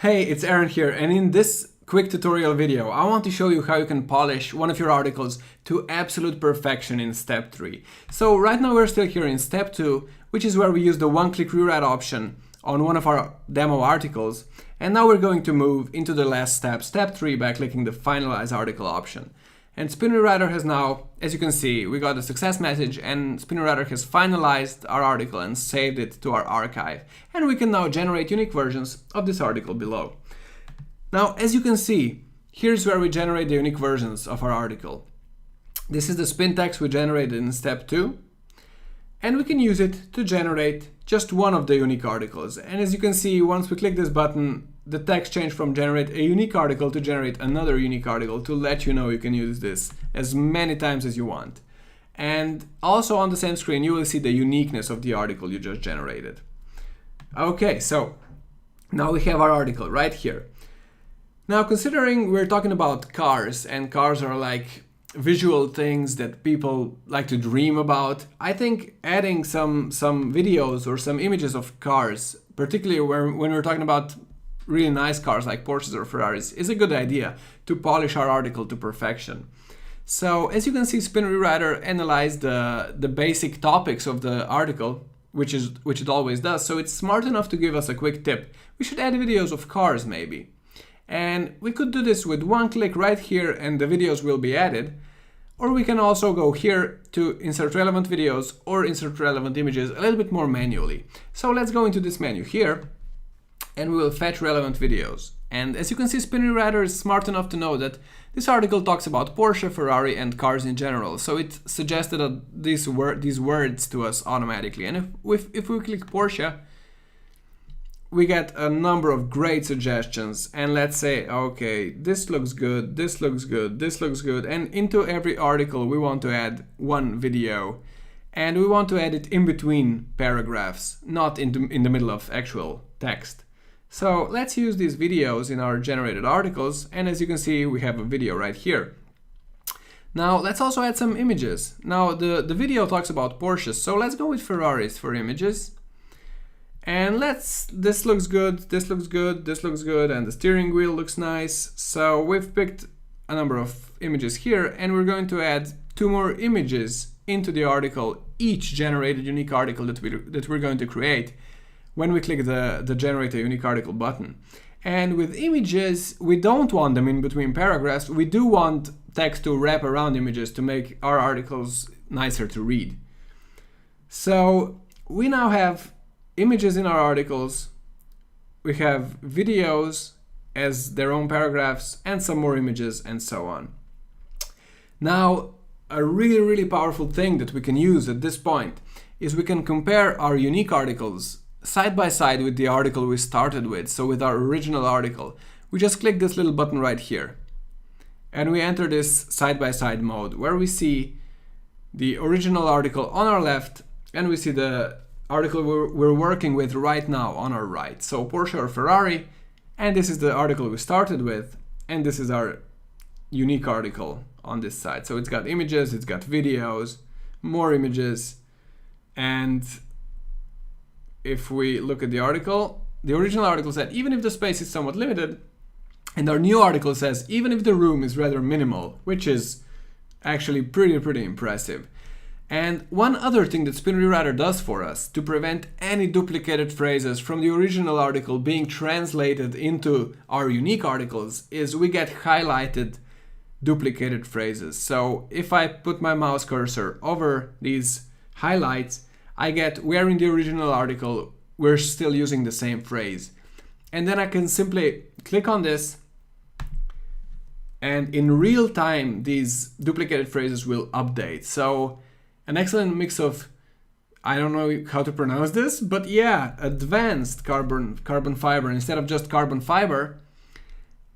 Hey, it's Aaron here, and in this quick tutorial video, I want to show you how you can polish one of your articles to absolute perfection in step 3. So right now we're still here in step 2, which is where we use the one-click rewrite option on one of our demo articles, and now we're going to move into the last step, step 3, by clicking the finalize article option. And Spin Rewriter has now, as you can see, we got a success message, and Spin Rewriter has finalized our article and saved it to our archive. And we can now generate unique versions of this article below. Now, as you can see, here's where we generate the unique versions of our article. This is the spin text we generated in step 2, and we can use it to generate just one of the unique articles. And as you can see, once we click this button, the text changed from generate a unique article to generate another unique article to let you know you can use this as many times as you want. And also on the same screen, you will see the uniqueness of the article you just generated. Okay, so now we have our article right here. Now, considering we're talking about cars, and cars are like visual things that people like to dream about, I think adding some videos or some images of cars, particularly when we're talking about really nice cars like Porsches or Ferraris, is a good idea to polish our article to perfection. So as you can see, Spin Rewriter analyzed the basic topics of the article, which it always does, so it's smart enough to give us a quick tip. We should add videos of cars maybe. And we could do this with one click right here and the videos will be added. Or we can also go here to insert relevant videos or insert relevant images a little bit more manually. So let's go into this menu here and we will fetch relevant videos. And as you can see, Spin Rewriter is smart enough to know that this article talks about Porsche, Ferrari and cars in general. So it suggested these words to us automatically. And if we click Porsche, we get a number of great suggestions, and let's say, okay, this looks good, this looks good, this looks good, and into every article we want to add one video, and we want to add it in between paragraphs, not in the middle of actual text. So let's use these videos in our generated articles, and as you can see, we have a video right here. Now let's also add some images. Now the video talks about Porsches, so let's go with Ferraris for images. And this looks good, this looks good, this looks good, and the steering wheel looks nice. So we've picked a number of images here, and we're going to add 2 more images into the article, each generated unique article that we're going to create when we click the generate a unique article button. And with images, we don't want them in between paragraphs. We do want text to wrap around images to make our articles nicer to read. So we now have images in our articles, we have videos as their own paragraphs, and some more images, and so on. Now, a really powerful thing that we can use at this point is we can compare our unique articles side by side with the article we started with, so with our original article. We just click this little button right here, and we enter this side by side mode, where we see the original article on our left, and we see the article we're working with right now on our right. So Porsche or Ferrari, and this is the article we started with, and this is our unique article on this side. So it's got images, it's got videos, more images, and if we look at the article, the original article said even if the space is somewhat limited, and our new article says even if the room is rather minimal, which is actually pretty impressive. And one other thing that Spin Rewriter does for us to prevent any duplicated phrases from the original article being translated into our unique articles is we get highlighted duplicated phrases. So if I put my mouse cursor over these highlights, I get where in the original article we're still using the same phrase. And then I can simply click on this, and in real time these duplicated phrases will update. So an excellent mix of, I don't know how to pronounce this, but yeah, advanced carbon fiber instead of just carbon fiber.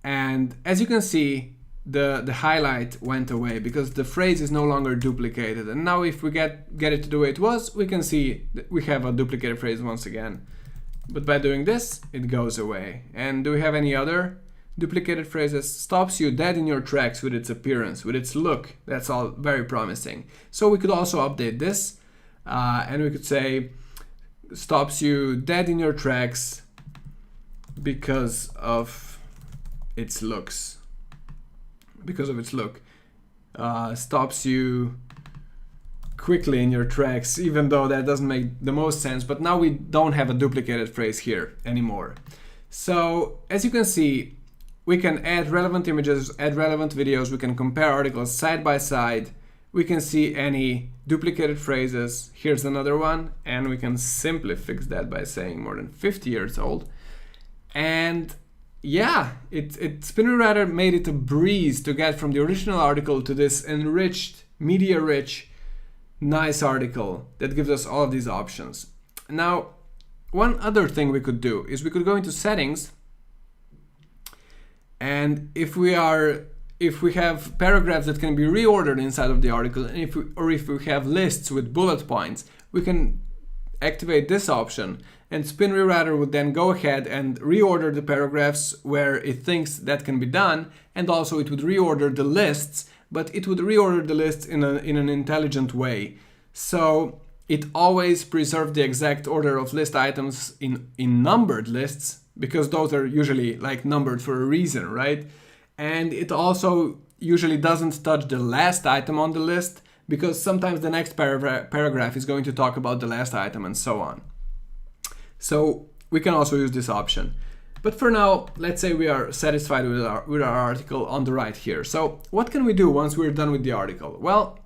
And as you can see, the highlight went away because the phrase is no longer duplicated. And now if we get it to the way it was, we can see that we have a duplicated phrase once again. But by doing this, it goes away. And do we have any other duplicated phrases? Stops you dead in your tracks with its appearance, with its look. That's all very promising. So we could also update this, and we could say stops you dead in your tracks because of its looks. Because of its look. Stops you quickly in your tracks, even though that doesn't make the most sense. But now we don't have a duplicated phrase here anymore. So as you can see, we can add relevant images, add relevant videos, we can compare articles side by side, we can see any duplicated phrases. Here's another one, and we can simply fix that by saying more than 50 years old. And yeah, Spin Rewriter made it a breeze to get from the original article to this enriched, media-rich, nice article that gives us all of these options. Now, one other thing we could do is we could go into settings, and if we have paragraphs that can be reordered inside of the article, and if we have lists with bullet points, we can activate this option, and Spin Rewriter would then go ahead and reorder the paragraphs where it thinks that can be done, and also it would reorder the lists, but it would reorder the lists in an intelligent way. So it always preserves the exact order of list items in numbered lists, because those are usually like numbered for a reason, right? And it also usually doesn't touch the last item on the list, because sometimes the next paragraph is going to talk about the last item and so on. So we can also use this option. But for now, let's say we are satisfied with our article on the right here. So what can we do once we're done with the article? Well,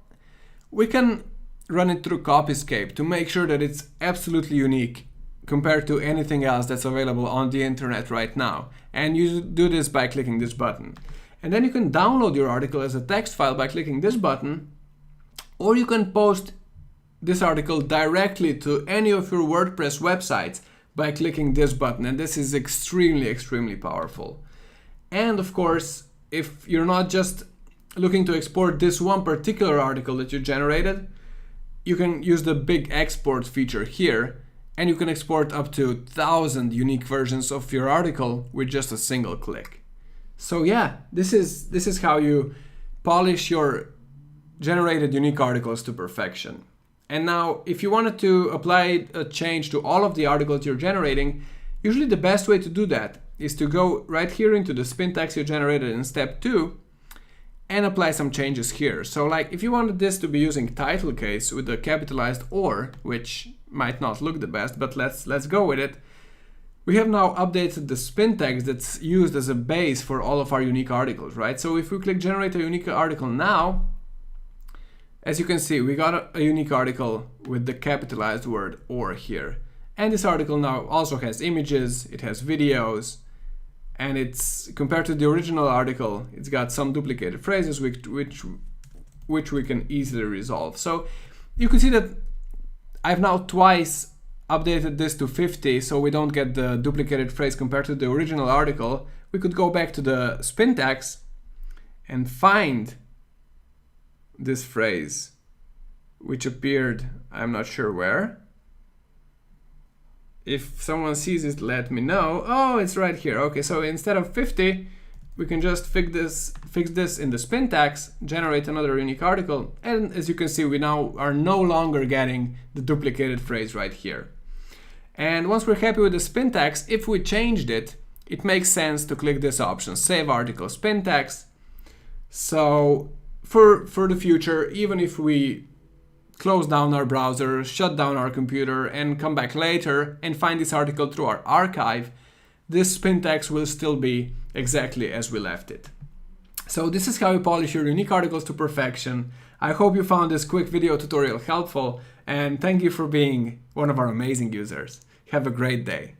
we can run it through Copyscape to make sure that it's absolutely unique compared to anything else that's available on the internet right now. And you do this by clicking this button. And then you can download your article as a text file by clicking this button, or you can post this article directly to any of your WordPress websites by clicking this button, and this is extremely powerful. And of course, if you're not just looking to export this one particular article that you generated, you can use the big export feature here, and you can export up to 1,000 unique versions of your article with just a single click. So yeah, this is how you polish your generated unique articles to perfection. And now, if you wanted to apply a change to all of the articles you're generating, usually the best way to do that is to go right here into the spin text you generated in step 2 and apply some changes here. So like if you wanted this to be using title case with a capitalized or, which might not look the best, but let's go with it. We have now updated the spin text that's used as a base for all of our unique articles, right? So if we click generate a unique article now, as you can see, we got a unique article with the capitalized word or here. And this article now also has images, it has videos, and it's, compared to the original article, it's got some duplicated phrases which we can easily resolve. So you can see that I've now twice updated this to 50 so we don't get the duplicated phrase compared to the original article. We could go back to the spin text and find this phrase, which appeared, I'm not sure where. If someone sees it, let me know. Oh, it's right here. Okay, so instead of 50, we can just fix this in the spin text, generate another unique article, and as you can see, we now are no longer getting the duplicated phrase right here. And once we're happy with the spin text, if we changed it, it makes sense to click this option, Save Article Spin Text. So for the future, even if we close down our browser, shut down our computer, and come back later and find this article through our archive, this spin text will still be exactly as we left it. So this is how you polish your unique articles to perfection. I hope you found this quick video tutorial helpful, and thank you for being one of our amazing users. Have a great day.